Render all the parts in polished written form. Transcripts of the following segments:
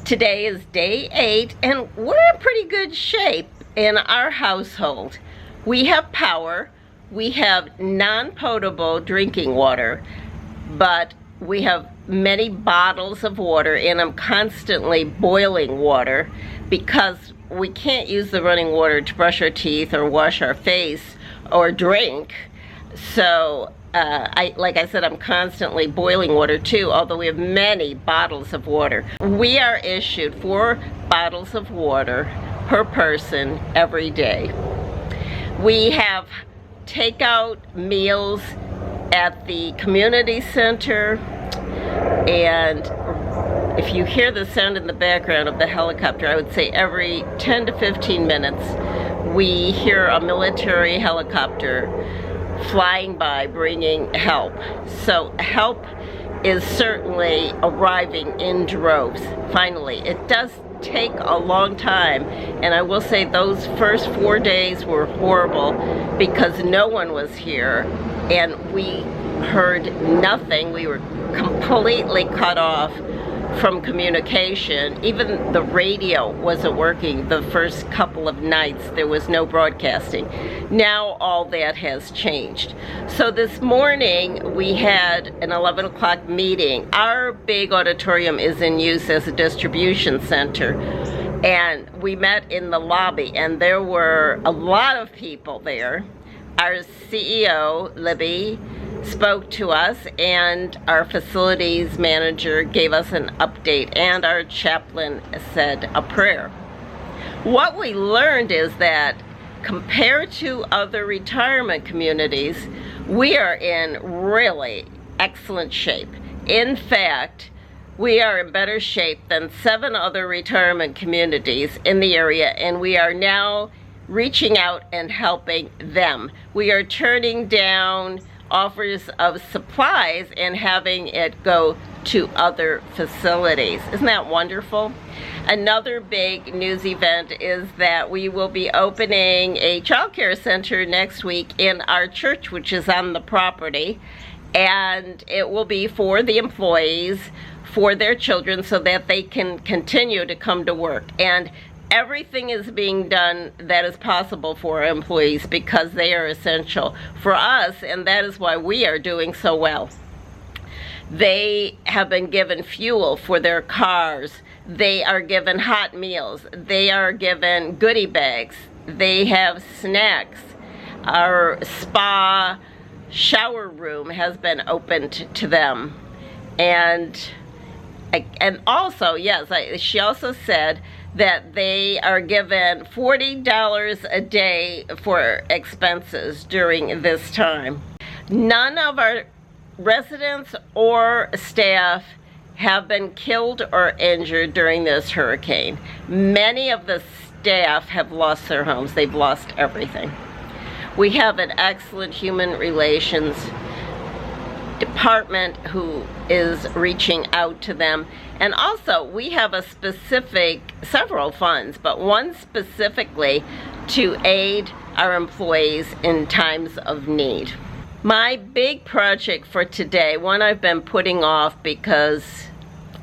Today is day 8 and we're in pretty good shape in our household. We have power, we have non-potable drinking water, but we have many bottles of water and I'm constantly boiling water because we can't use the running water to brush our teeth or wash our face or drink. So like I said, I'm constantly boiling water too, although we have many bottles of water. We are issued 4 bottles of water per person every day. We have takeout meals at the community center, and if you hear the sound in the background of the helicopter, I would say every 10 to 15 minutes we hear a military helicopter flying by bringing help. So help is certainly arriving in droves. Finally, it does take a long time, and I will say those first 4 days were horrible because no one was here and we heard nothing. We were completely cut off from communication. Even the radio wasn't working the first couple of nights. There was no broadcasting. Now all that has changed. So this morning we had an 11 o'clock meeting. Our big auditorium is in use as a distribution center, and we met in the lobby and there were a lot of people there. Our CEO, Libby, spoke to us, and our facilities manager gave us an update, and our chaplain said a prayer. What we learned is that compared to other retirement communities, we are in really excellent shape. In fact, we are in better shape than 7 other retirement communities in the area, and we are now reaching out and helping them. We are turning down offers of supplies and having it go to other facilities. Isn't that wonderful? Another big news event is that we will be opening a child care center next week in our church, which is on the property, and it will be for the employees, for their children, so that they can continue to come to work. And everything is being done that is possible for our employees because they are essential for us, and that is why we are doing so well. They have been given fuel for their cars. They are given hot meals. They are given goodie bags. They have snacks. Our spa shower room has been opened to them. And also, yes, she also said that they are given $40 a day for expenses during this time. None of our residents or staff have been killed or injured during this hurricane. Many of the staff have lost their homes. They've lost everything. We have an excellent human relations department who is reaching out to them. And also we have several funds, but one specifically to aid our employees in times of need. My big project for today, one I've been putting off because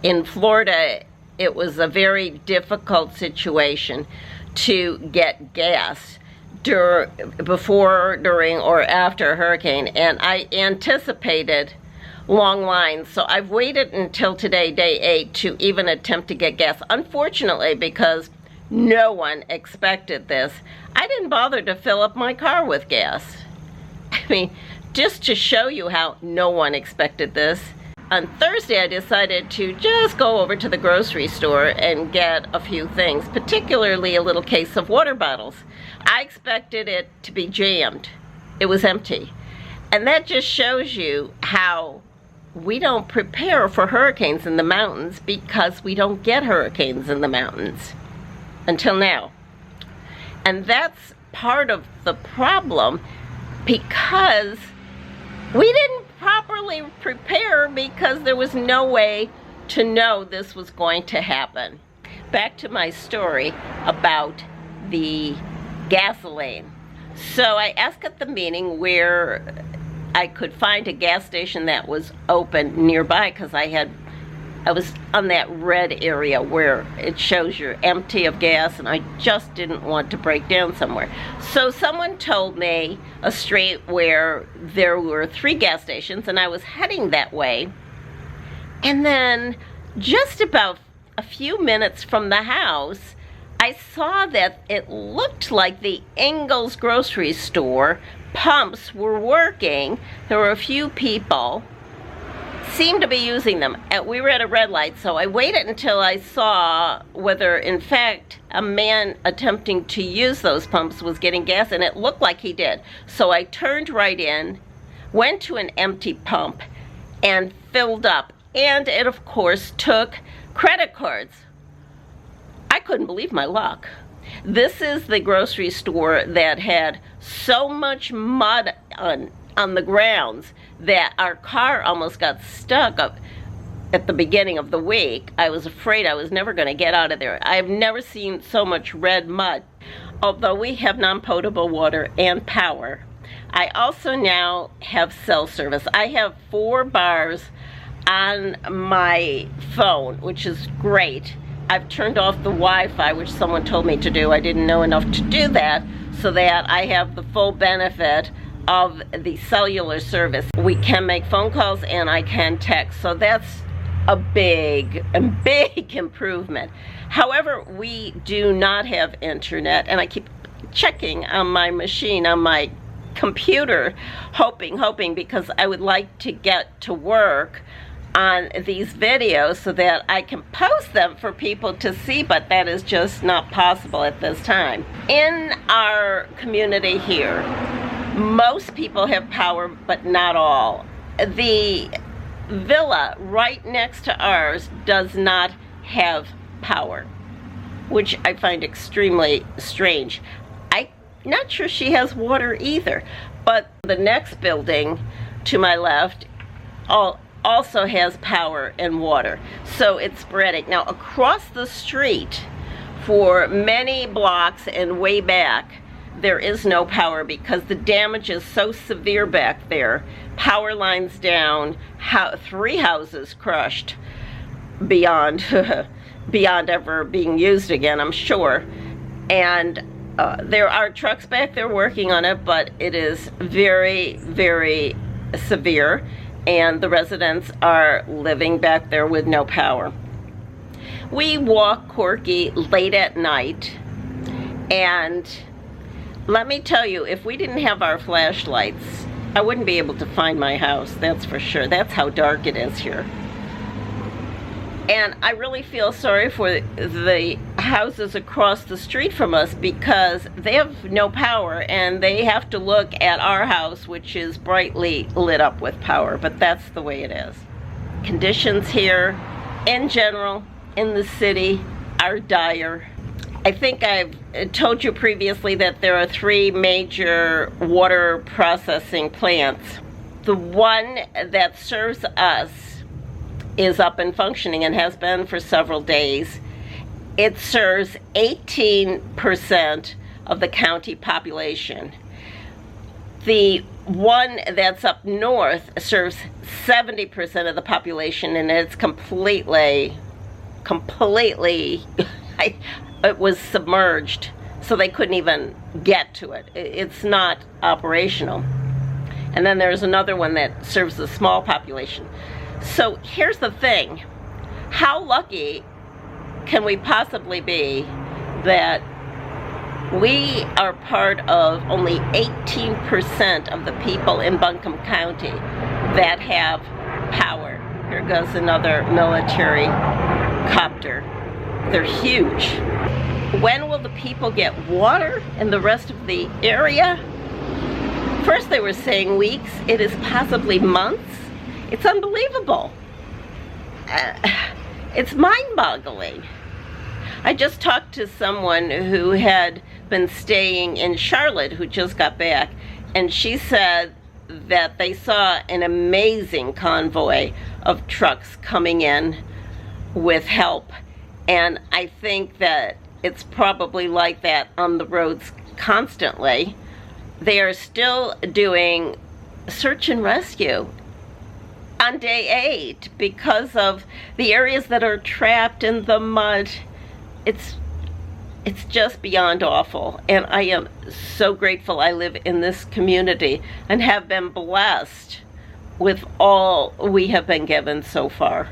in Florida it was a very difficult situation to get gas before, during, or after a hurricane, and I anticipated long lines, so I've waited until today, day 8, to even attempt to get gas. Unfortunately, because no one expected this, I didn't bother to fill up my car with gas. I mean, just to show you how no one expected this. On Thursday, I decided to just go over to the grocery store and get a few things, particularly a little case of water bottles. I expected it to be jammed. It was empty. And that just shows you how we don't prepare for hurricanes in the mountains because we don't get hurricanes in the mountains until now. And that's part of the problem because we didn't properly prepare because there was no way to know this was going to happen. Back to my story about the gasoline. So I asked at the meeting where I could find a gas station that was open nearby because I had I was on that red area where it shows you're empty of gas, and I just didn't want to break down somewhere. So someone told me a street where there were 3 gas stations, and I was heading that way. And then just about a few minutes from the house, I saw that it looked like the Ingles grocery store pumps were working. There were a few people seemed to be using them. We were at a red light, so I waited until I saw whether in fact a man attempting to use those pumps was getting gas, and it looked like he did. So I turned right in, went to an empty pump, and filled up. And it of course took credit cards. I couldn't believe my luck. This is the grocery store that had so much mud on the grounds that our car almost got stuck up at the beginning of the week. I was afraid I was never going to get out of there. I've never seen so much red mud. Although we have non-potable water and power, I also now have cell service. I have 4 bars on my phone, which is great. I've turned off the Wi-Fi, which someone told me to do. I didn't know enough to do that, so that I have the full benefit of the cellular service. We can make phone calls and I can text, so that's a big improvement. However, we do not have internet, and I keep checking on my machine, on my computer, hoping, because I would like to get to work on these videos so that I can post them for people to see, but that is just not possible at this time. In our community here, most people have power, but not all. The villa right next to ours does not have power, which I find extremely strange. I'm not sure she has water either, but the next building to my left also has power and water, so it's sporadic. Now across the street for many blocks and way back, there is no power because the damage is so severe back there. Power lines down, 3 houses crushed beyond ever being used again, I'm sure. And there are trucks back there working on it, but it is very severe, and the residents are living back there with no power. We walk Corky late at night, and let me tell you, if we didn't have our flashlights, I wouldn't be able to find my house, that's for sure. That's how dark it is here. And I really feel sorry for the houses across the street from us, because they have no power and they have to look at our house, which is brightly lit up with power, but that's the way it is. Conditions here, in general, in the city, are dire. I think I've told you previously that there are 3 major water processing plants. The one that serves us is up and functioning and has been for several days. It serves 18% of the county population. The one that's up north serves 70% of the population, and it's completely it was submerged, so they couldn't even get to it. It's not operational. And then there's another one that serves a small population. So here's the thing. How lucky can we possibly be that we are part of only 18% of the people in Buncombe County that have power? Here goes another military copter. They're huge. When will the people get water in the rest of the area? First they were saying weeks. It is possibly months. It's unbelievable. It's mind-boggling. I just talked to someone who had been staying in Charlotte who just got back, and she said that they saw an amazing convoy of trucks coming in with help. And I think that it's probably like that on the roads constantly. They are still doing search and rescue. on day 8 because of the areas that are trapped in the mud. It's just beyond awful, and I am so grateful I live in this community and have been blessed with all we have been given so far.